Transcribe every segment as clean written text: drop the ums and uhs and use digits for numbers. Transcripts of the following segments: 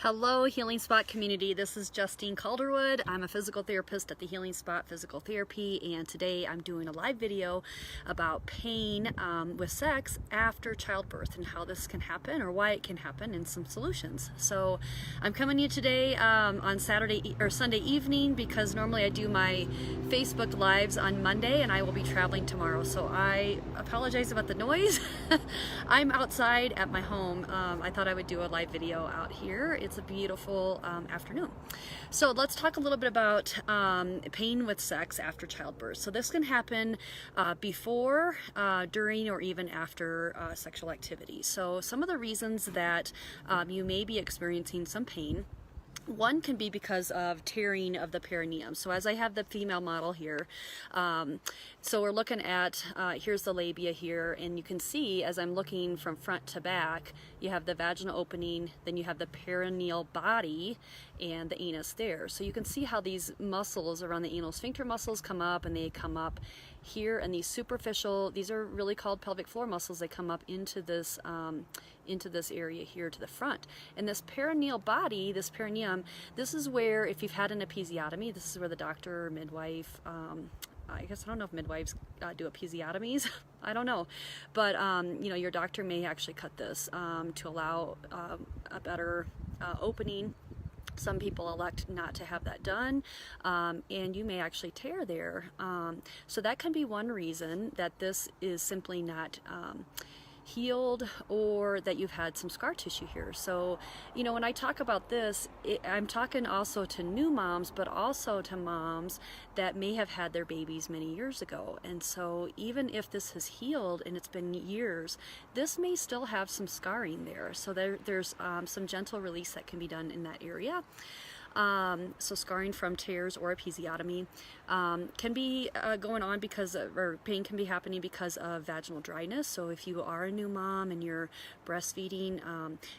Hello, Healing Spot community. This is Justine Calderwood. I'm a physical therapist at the Healing Spot Physical Therapy, and today I'm doing a live video about pain with sex after childbirth and how this can happen or why it can happen and some solutions. So I'm coming to you today on Saturday or Sunday evening because normally I do my Facebook lives on Monday and I will be traveling tomorrow. So I apologize about the noise. I'm outside at my home. I thought I would do a live video out here. It's a beautiful afternoon. So let's talk a little bit about pain with sex after childbirth. So this can happen before, during, or even after sexual activity. So some of the reasons that you may be experiencing some pain. One can be because of tearing of the perineum. So as I have the female model here, so we're looking at, here's the labia here, and you can see as I'm looking from front to back, you have the vaginal opening, then you have the perineal body and the anus there. So you can see how these muscles around the anal sphincter muscles come up, and they come up here, and these superficial, these are really called pelvic floor muscles, they come up into this area here to the front. And this perineal body, this perineum, this is where, if you've had an episiotomy, this is where the doctor or midwife, I guess I don't know if midwives do episiotomies, I don't know, but you know, your doctor may actually cut this to allow a better opening. Some people elect not to have that done, and you may actually tear there. So that can be one reason that this is simply not healed, or that you've had some scar tissue here. So, you know, when I talk about this, I'm talking also to new moms, but also to moms that may have had their babies many years ago. And so even if this has healed and it's been years, this may still have some scarring there. So there's some gentle release that can be done in that area. So scarring from tears or episiotomy can be going on because of, or pain can be happening because of vaginal dryness. So if you are a new mom and you're breastfeeding,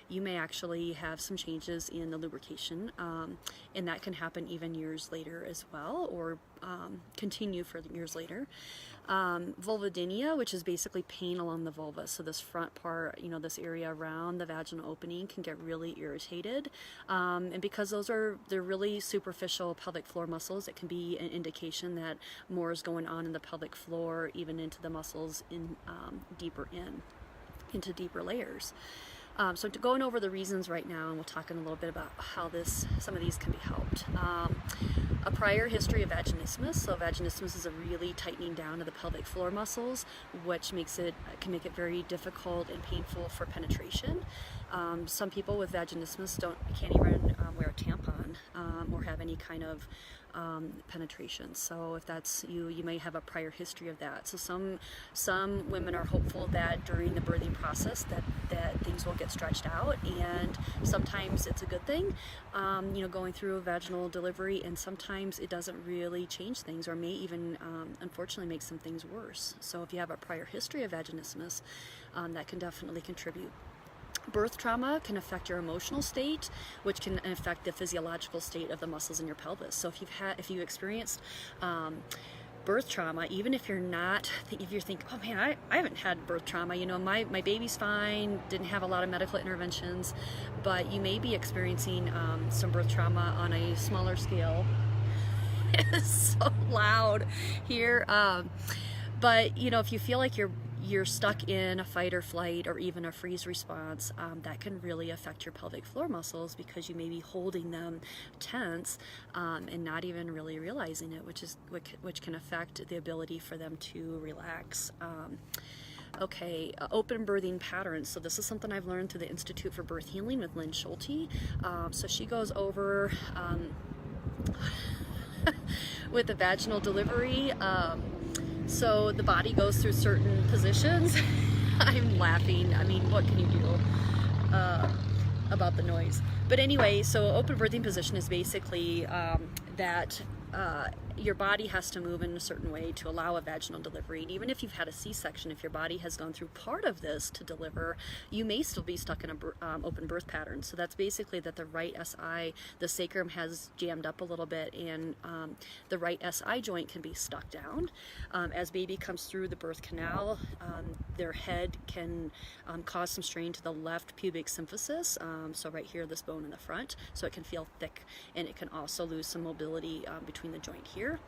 you may actually have some changes in the lubrication, and that can happen even years later as well, or continue for years later. Vulvodynia, which is basically pain along the vulva. So this front part, you know, this area around the vaginal opening can get really irritated. And because they're really superficial pelvic floor muscles, it can be an indication that more is going on in the pelvic floor, even into the muscles in into deeper layers. So going over the reasons right now, and we'll talk in a little bit about how some of these can be helped. A prior history of vaginismus. So vaginismus is a really tightening down of the pelvic floor muscles, which can make it very difficult and painful for penetration. Some people with vaginismus can't even wear a tampon or have any kind of penetration. So if that's you may have a prior history of that. So some women are hopeful that during the birthing process that things will get stretched out, and sometimes it's a good thing, you know, going through a vaginal delivery, and sometimes it doesn't really change things, or may even unfortunately make some things worse. So if you have a prior history of vaginismus, that can definitely contribute. Birth trauma can affect your emotional state, which can affect the physiological state of the muscles in your pelvis. So if you experienced birth trauma, even if you think, oh man, I haven't had birth trauma, you know, my baby's fine, didn't have a lot of medical interventions, but you may be experiencing some birth trauma on a smaller scale. It's so loud here, but you know, if you feel like you're stuck in a fight or flight or even a freeze response, that can really affect your pelvic floor muscles, because you may be holding them tense and not even really realizing it, which can affect the ability for them to relax. Open birthing patterns. So this is something I've learned through the Institute for Birth Healing with Lynn Schulte. So she goes over with the vaginal delivery. So the body goes through certain positions. I'm laughing. I mean, what can you do about the noise? But anyway, so open birthing position is basically that your body has to move in a certain way to allow a vaginal delivery. And even if you've had a C-section, if your body has gone through part of this to deliver, you may still be stuck in a open birth pattern. So that's basically that the right SI, the sacrum has jammed up a little bit, and the right SI joint can be stuck down. As baby comes through the birth canal, their head can cause some strain to the left pubic symphysis, so right here, this bone in the front, so it can feel thick, and it can also lose some mobility between the joint here.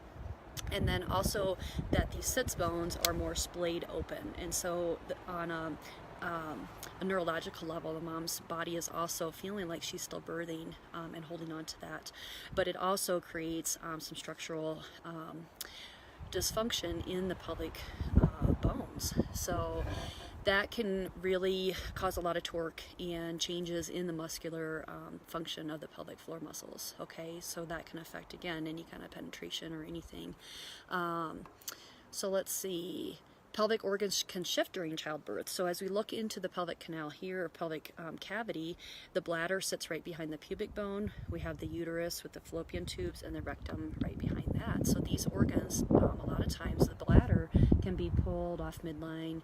And then also that these sits bones are more splayed open, and so on a neurological level, the mom's body is also feeling like she's still birthing and holding on to that, but it also creates some structural dysfunction in the pelvic bones. So that can really cause a lot of torque and changes in the muscular function of the pelvic floor muscles. Okay, so that can affect, again, any kind of penetration or anything. So let's see. Pelvic organs can shift during childbirth. So as we look into the pelvic canal here, or pelvic cavity, the bladder sits right behind the pubic bone. We have the uterus with the fallopian tubes, and the rectum right behind that. So these organs, a lot of times the bladder can be pulled off midline.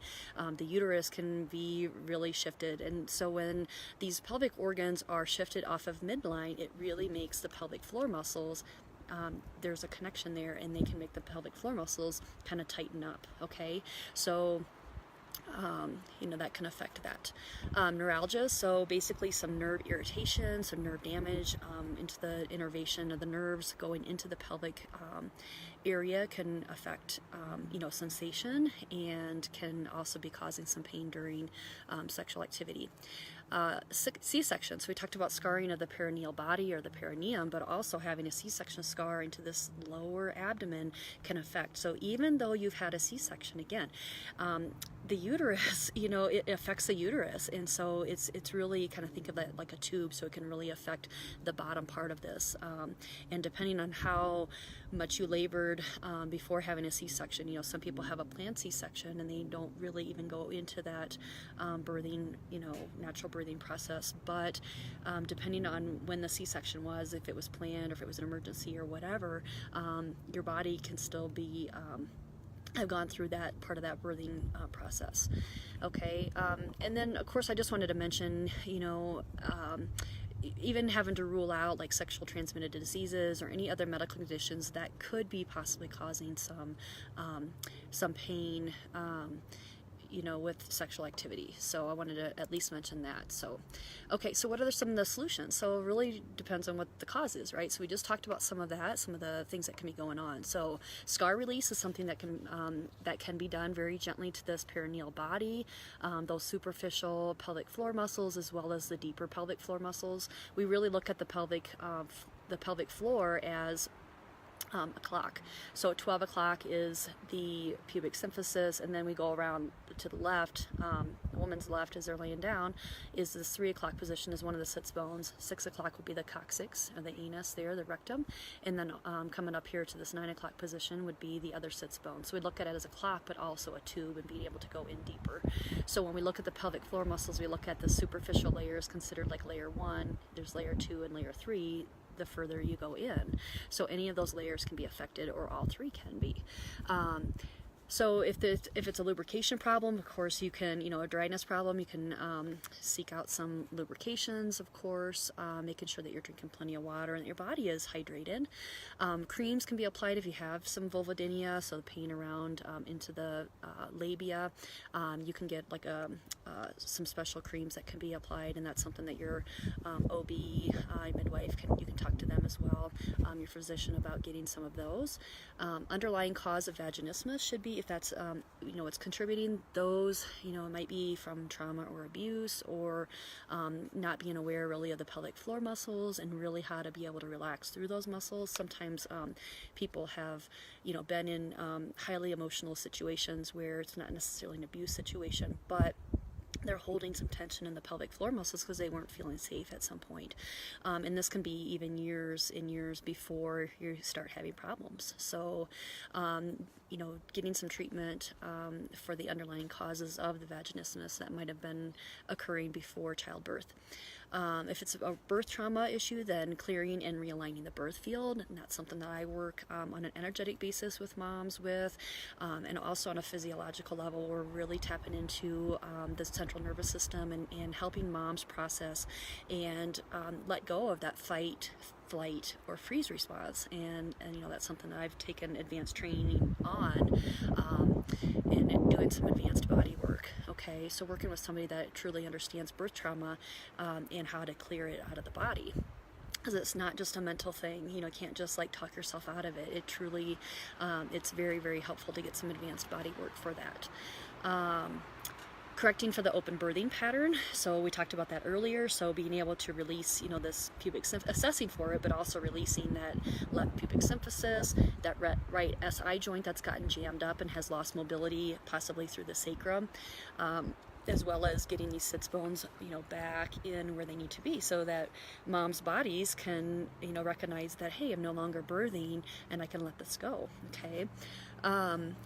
The uterus can be really shifted. And so when these pelvic organs are shifted off of midline, it really makes the pelvic floor muscles, there's a connection there, and they can make the pelvic floor muscles kind of tighten up. Okay, so that can affect that. Neuralgia, so basically some nerve irritation, some nerve damage into the innervation of the nerves going into the pelvic area can affect sensation, and can also be causing some pain during sexual activity. C-section, so we talked about scarring of the perineal body or the perineum, but also having a C-section scar into this lower abdomen can affect. So even though you've had a C-section, again, the uterus, it affects the uterus, and so it's really kind of think of it like a tube, so it can really affect the bottom part of this. And depending on how much you labored before having a C-section, some people have a planned C-section and they don't really even go into that birthing, natural birthing process. But depending on when the C-section was, if it was planned or if it was an emergency or whatever, your body can still be have gone through that part of that birthing process. Okay, and then of course I just wanted to mention, even having to rule out like sexual transmitted diseases or any other medical conditions that could be possibly causing some pain, with sexual activity. So I wanted to at least mention that. So, okay, so what are some of the solutions? So it really depends on what the cause is, right? So we just talked about some of that, some of the things that can be going on. So scar release is something that can be done very gently to this perineal body, those superficial pelvic floor muscles, as well as the deeper pelvic floor muscles. We really look at the pelvic floor as a clock. So 12 o'clock is the pubic symphysis, and then we go around to the left, the woman's left as they're laying down, is this 3 o'clock position is one of the sits bones. 6 o'clock would be the coccyx, or the anus there, the rectum, and then coming up here to this 9 o'clock position would be the other sits bone. So we look at it as a clock, but also a tube, and being able to go in deeper. So when we look at the pelvic floor muscles, we look at the superficial layers considered like layer 1, there's layer 2 and layer 3, the further you go in. So any of those layers can be affected, or all 3 can be. So if it's a lubrication problem, of course you can, a dryness problem, you can seek out some lubrications, of course, making sure that you're drinking plenty of water and that your body is hydrated. Creams can be applied if you have some vulvodynia, so the pain around into the labia. You can get like some special creams that can be applied, and that's something that your OB, midwife, you can talk to them as well, your physician, about getting some of those. Underlying cause of vaginismus should be, if that's what's contributing, those it might be from trauma or abuse, or not being aware really of the pelvic floor muscles and really how to be able to relax through those muscles. Sometimes people have been in highly emotional situations where it's not necessarily an abuse situation, but they're holding some tension in the pelvic floor muscles because they weren't feeling safe at some point. And this can be even years and years before you start having problems. So, getting some treatment for the underlying causes of the vaginismus that might have been occurring before childbirth. If it's a birth trauma issue, then clearing and realigning the birth field, and that's something that I work on an energetic basis with moms with, and also on a physiological level. We're really tapping into the central nervous system and helping moms process and let go of that fight, flight, or freeze response. And that's something that I've taken advanced training on, and doing some advanced body work. Okay, so working with somebody that truly understands birth trauma and how to clear it out of the body. Because it's not just a mental thing, you can't just like talk yourself out of it. It truly, it's very, very helpful to get some advanced body work for that. Correcting for the open birthing pattern, so we talked about that earlier. So being able to release, this pubic assessing for it, but also releasing that left pubic symphysis, that right SI joint that's gotten jammed up and has lost mobility, possibly through the sacrum. As well as getting these sits bones, back in where they need to be, so that moms' bodies can, recognize that, hey, I'm no longer birthing, and I can let this go. Okay,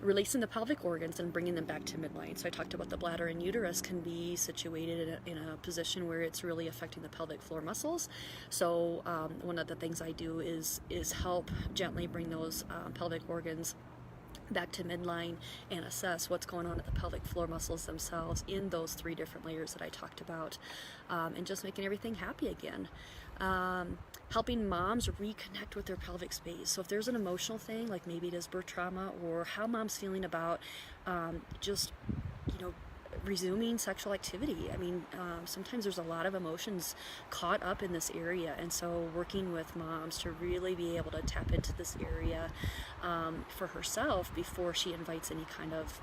releasing the pelvic organs and bringing them back to midline. So I talked about the bladder and uterus can be situated in a position where it's really affecting the pelvic floor muscles. So one of the things I do is help gently bring those pelvic organs back to midline and assess what's going on at the pelvic floor muscles themselves in those 3 different layers that I talked about, and just making everything happy again. Helping moms reconnect with their pelvic space. So if there's an emotional thing, like maybe it is birth trauma, or how mom's feeling about just resuming sexual activity. I mean, sometimes there's a lot of emotions caught up in this area, and so working with moms to really be able to tap into this area for herself before she invites any kind of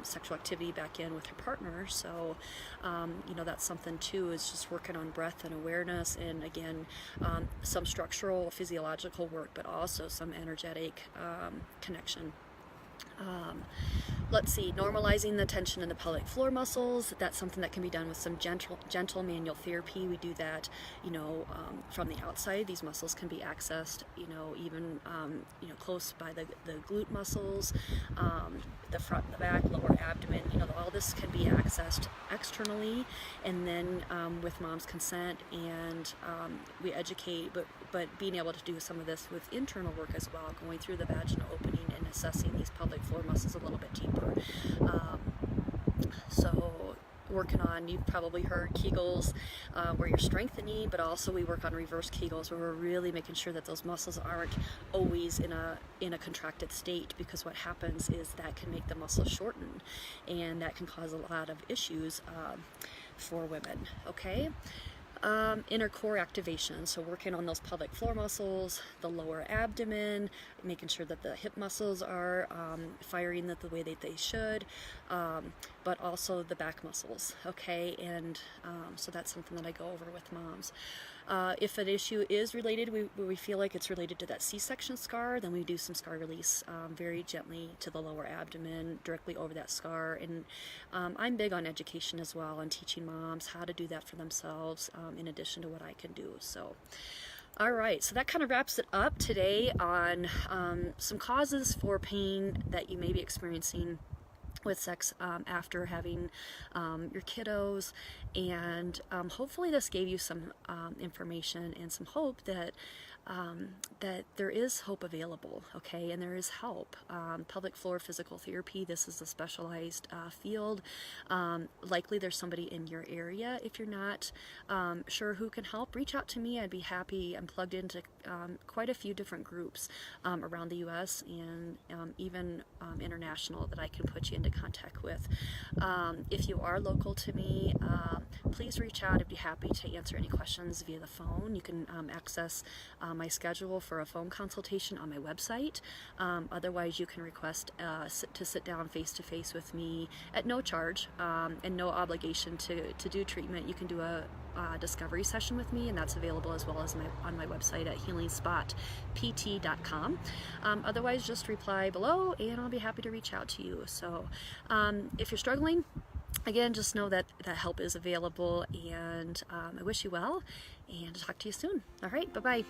sexual activity back in with her partner. So that's something too, is just working on breath and awareness, and again some structural physiological work, but also some energetic connection. Let's see, normalizing the tension in the pelvic floor muscles. That's something that can be done with some gentle manual therapy. We do that, from the outside. These muscles can be accessed, even, close by the glute muscles, the front and the back, lower abdomen. All this can be accessed externally, and then with mom's consent, and we educate, but being able to do some of this with internal work as well, going through the vaginal opening and assessing these pelvic floor muscles a little bit deeper. So working on, you've probably heard Kegels, where you're strengthening, but also we work on reverse Kegels, where we're really making sure that those muscles aren't always in a contracted state, because what happens is that can make the muscle shorten, and that can cause a lot of issues for women. Okay. Inner core activation, so working on those pelvic floor muscles, the lower abdomen, making sure that the hip muscles are firing the way that they should, but also the back muscles. Okay, and so that's something that I go over with moms. If an issue is related, we feel like it's related to that C-section scar, then we do some scar release very gently to the lower abdomen, directly over that scar. And I'm big on education as well, and teaching moms how to do that for themselves, in addition to what I can do. So, all right, so that kind of wraps it up today on some causes for pain that you may be experiencing with sex after having your kiddos, and hopefully this gave you some information and some hope that that there is hope available, okay, and there is help. Pelvic floor physical therapy, this is a specialized field. Likely there's somebody in your area. If you're not sure who can help, reach out to me. I'd be happy. I'm plugged into quite a few different groups around the U.S. and even international that I can put you into contact with. If you are local to me, please reach out. I'd be happy to answer any questions via the phone. You can access my schedule for a phone consultation on my website. Otherwise, you can request to sit down face-to-face with me at no charge and no obligation to do treatment. You can do a discovery session with me, and that's available as well as on my website at healingspotpt.com. Otherwise, just reply below and I'll be happy to reach out to you. So if you're struggling, again, just know that help is available, and I wish you well, and talk to you soon. All right, bye-bye.